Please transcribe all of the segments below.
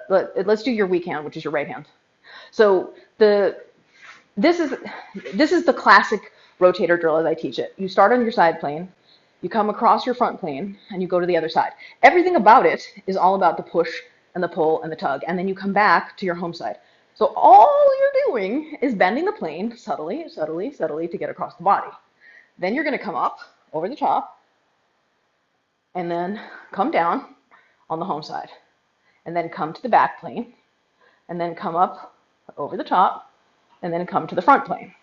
let's do your weak hand, which is your right hand. So this is the classic rotator drill as I teach it. You start on your side plane, you come across your front plane, and you go to the other side. Everything about it is all about the push and the pull and the tug, and then you come back to your home side. So all you're doing is bending the plane subtly, subtly, subtly to get across the body. Then you're going to come up over the top, and then come down on the home side, and then come to the back plane, and then come up over the top, and then come to the front plane.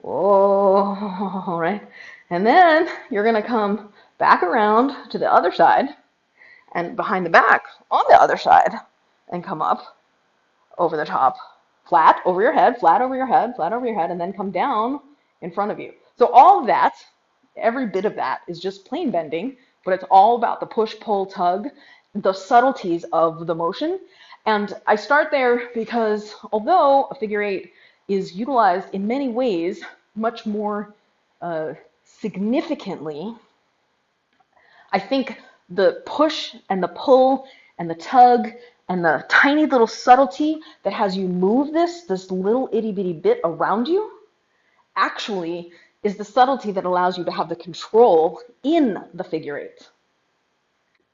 Whoa, right? And then you're going to come back around to the other side and behind the back on the other side and come up over the top, flat over your head, flat over your head, flat over your head, and then come down in front of you. So all of that, every bit of that is just plane bending, but it's all about the push, pull, tug, the subtleties of the motion. And I start there because although a figure eight is utilized in many ways much more significantly, I think the push and the pull and the tug and the tiny little subtlety that has you move this little itty bitty bit around you actually is the subtlety that allows you to have the control in the figure eight.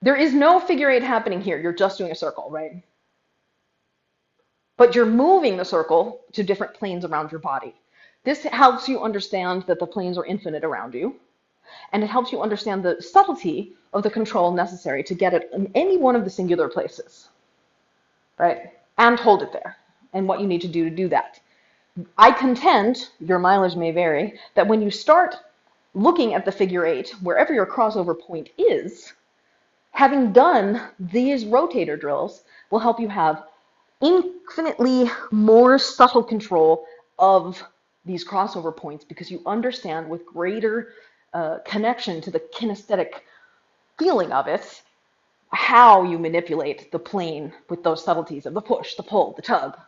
There is no figure eight happening here. You're just doing a circle, right? But you're moving the circle to different planes around your body. This helps you understand that the planes are infinite around you, and it helps you understand the subtlety of the control necessary to get it in any one of the singular places, right? And hold it there, and what you need to do that. I contend, your mileage may vary, that when you start looking at the figure eight, wherever your crossover point is, having done these rotator drills will help you have infinitely more subtle control of these crossover points because you understand with greater connection to the kinesthetic feeling of it how you manipulate the plane with those subtleties of the push, the pull, the tug,